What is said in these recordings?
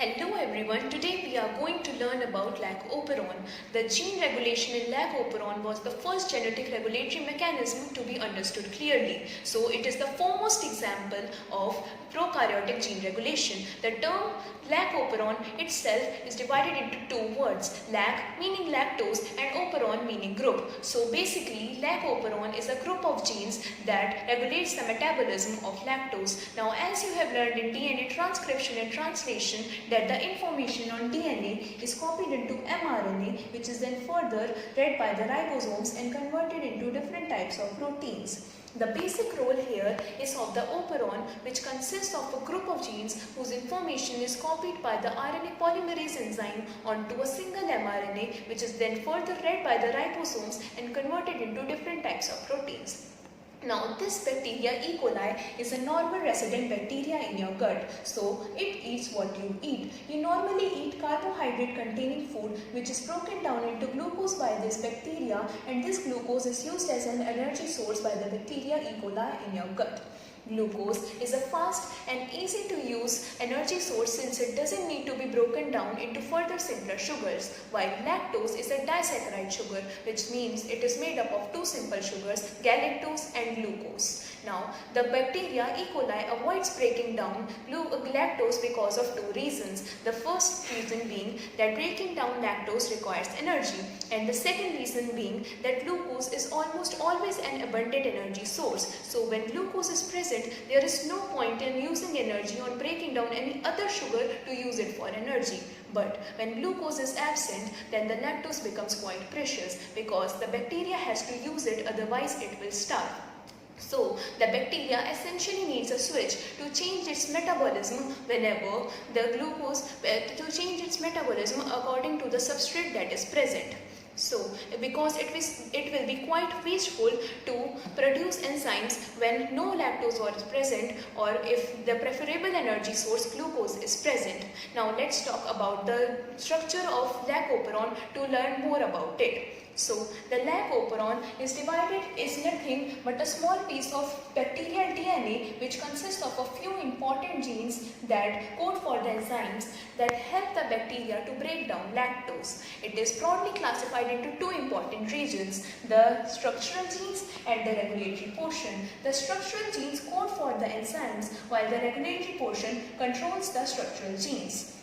Hello everyone, today we are going to learn about lac-operon. The gene regulation in lac-operon was the first genetic regulatory mechanism to be understood clearly. So it is the foremost example of prokaryotic gene regulation. The term lac-operon itself is divided into two words, lac meaning lactose and operon meaning group. So basically lac-operon is a group of genes that regulates the metabolism of lactose. Now as you have learned in DNA transcription and translation, that the information on DNA is copied into mRNA, which is then further read by the ribosomes and converted into different types of proteins. The basic role here is of the operon, which consists of a group of genes whose information is copied by the RNA polymerase enzyme onto a single mRNA, which is then further read by the ribosomes and converted into different types of proteins. Now this bacteria E. coli is a normal resident bacteria in your gut. So it eats what you eat. You normally eat carbohydrate containing food which is broken down into glucose by this bacteria, and this glucose is used as an energy source by the bacteria E. coli in your gut. Glucose is a fast and easy to use energy source since it doesn't need to be broken down into further simpler sugars, while lactose is a disaccharide sugar, which means it is made up of two simple sugars, galactose and glucose. Now, the bacteria E. coli avoids breaking down lactose because of two reasons. The first reason being that breaking down lactose requires energy, and the second reason being that glucose is almost always an abundant energy source. So when glucose is present, there is no point in using energy on breaking down any other sugar to use it for energy. But when glucose is absent, then the lactose becomes quite precious because the bacteria has to use it, otherwise it will starve. So the bacteria essentially needs a switch to change its metabolism whenever the glucose, to change its metabolism according to the substrate that is present. So, because it will be quite wasteful to produce enzymes when no lactose was present, or if the preferable energy source glucose is present. Now let's talk about the structure of lac-operon to learn more about it. So the lac-operon is nothing but a small piece of bacterial DNA which consists of a few important genes that code for the enzymes that help the bacteria to break down lactose. It is broadly classified into two important regions, the structural genes and the regulatory portion. The structural genes code for the enzymes, while the regulatory portion controls the structural genes.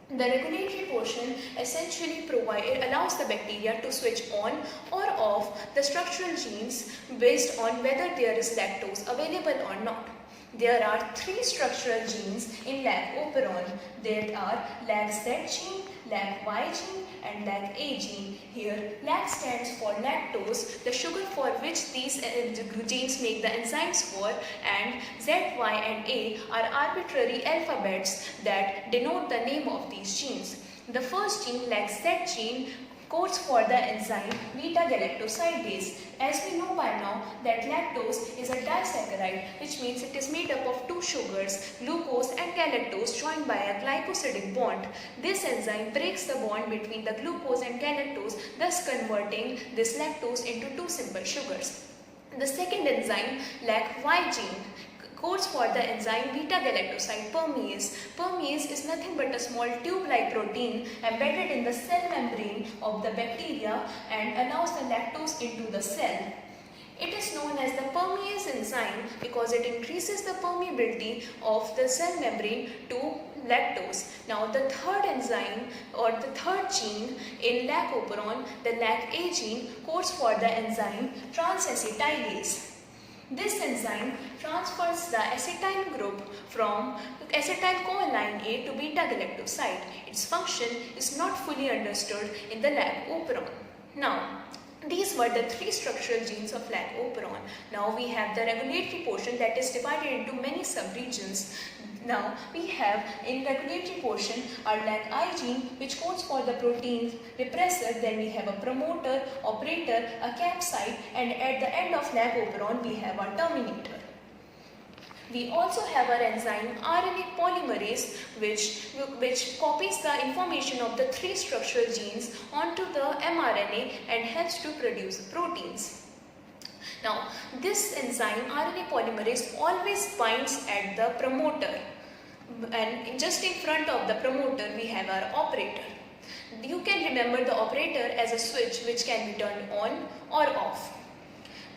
The regulatory portion essentially allows the bacteria to switch on or off the structural genes based on whether there is lactose available or not. There are three structural genes in lac-operon. There are lac-Z gene, lac-Y gene and lac-A gene. Here lac stands for lactose, the sugar for which these genes make the enzymes for, and Z, Y and A are arbitrary alphabets that denote the name of these genes. The first gene, lac-Z gene, codes for the enzyme beta-galactosidase. As we know by now that lactose is a disaccharide, which means it is made up of two sugars, glucose and galactose, joined by a glycosidic bond. This enzyme breaks the bond between the glucose and galactose, thus converting this lactose into two simple sugars. The second enzyme, lac-Y gene, codes for the enzyme beta-galactoside permease. Permease is nothing but a small tube-like protein embedded in the cell membrane of the bacteria and allows the lactose into the cell. It is known as the permease enzyme because it increases the permeability of the cell membrane to lactose. Now the third enzyme or the third gene in lac-operon, the lac-A gene, codes for the enzyme transacetylase. This enzyme transfers the acetyl group from acetylcholine A to beta-galactoside. Its function is not fully understood in the lac-operon. Now, these were the three structural genes of lac-operon. Now we have the regulatory portion that is divided into many subregions. Now we have in regulatory portion our lac-I gene, which codes for the protein repressor. Then we have a promoter, operator, a cap site, and at the end of lac-operon we have our terminator. We also have our enzyme RNA polymerase which copies the information of the three structural genes onto the mRNA and helps to produce proteins. Now this enzyme RNA polymerase always binds at the promoter. And just in front of the promoter we have our operator. You can remember the operator as a switch which can be turned on or off.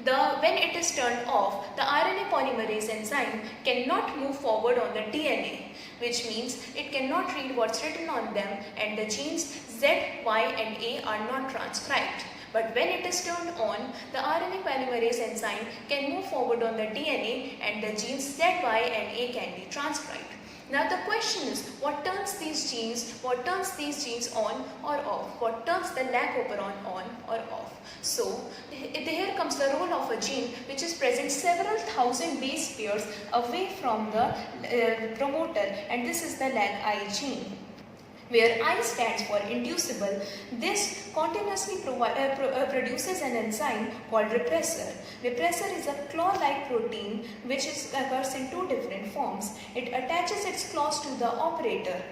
When it is turned off, the RNA polymerase enzyme cannot move forward on the DNA, which means it cannot read what's written on them, and the genes Z, Y and A are not transcribed. But when it is turned on, the RNA polymerase enzyme can move forward on the DNA and the genes Z, Y and A can be transcribed. Now the question is, what turns these genes on or off? What turns the lac operon on or off? So here comes the role of a gene which is present several thousand base pairs away from the promoter, and this is the LAC-I gene, where I stands for inducible. This continuously produces an enzyme called repressor. Repressor is a claw-like protein which occurs in two different forms. It attaches its claws to the operator,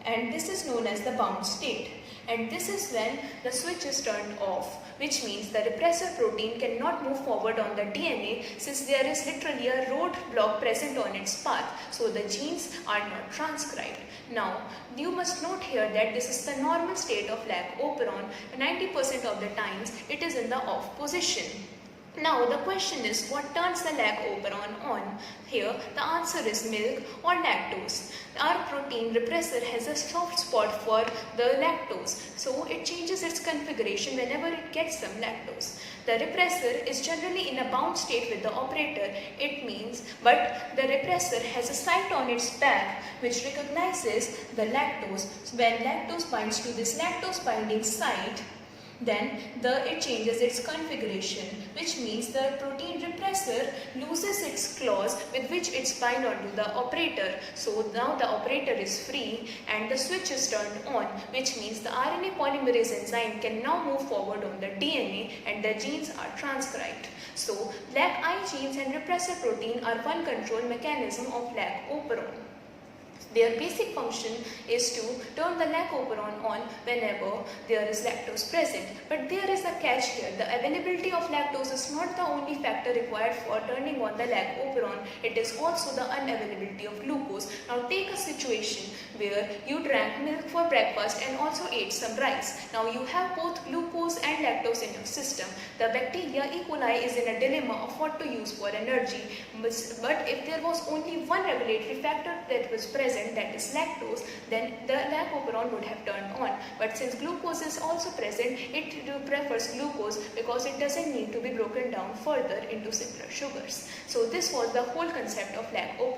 and this is known as the bound state. And this is when the switch is turned off, which means the repressor protein cannot move forward on the DNA since there is literally a roadblock present on its path, so the genes are not transcribed. Now, you must note here that this is the normal state of lac operon. 90% of the times it is in the off position. Now the question is, what turns the lac operon on? Here the answer is milk or lactose. Our protein repressor has a soft spot for the lactose, so it changes its configuration whenever it gets some lactose. The repressor is generally in a bound state with the operator, but the repressor has a site on its back which recognizes the lactose. So when lactose binds to this lactose binding site, then it changes its configuration, which means the protein repressor loses its claws with which it's bind onto the operator. So now the operator is free and the switch is turned on, which means the RNA polymerase enzyme can now move forward on the DNA and the genes are transcribed. So LAC-I genes and repressor protein are one control mechanism of lac operon. Their basic function is to turn the lac operon on whenever there is lactose present. But there is a catch here. The availability of lactose is not the only factor required for turning on the lac operon. It is also the unavailability of glucose. Now take a situation where you drank milk for breakfast and also ate some rice. Now you have both glucose and lactose in your system. The bacteria E. coli is in a dilemma of what to use for energy. But if there was only one regulatory factor that was present, that is lactose, then the lac operon would have turned on. But since glucose is also present, it prefers glucose because it doesn't need to be broken down further into simpler sugars. So this was the whole concept of lac operon.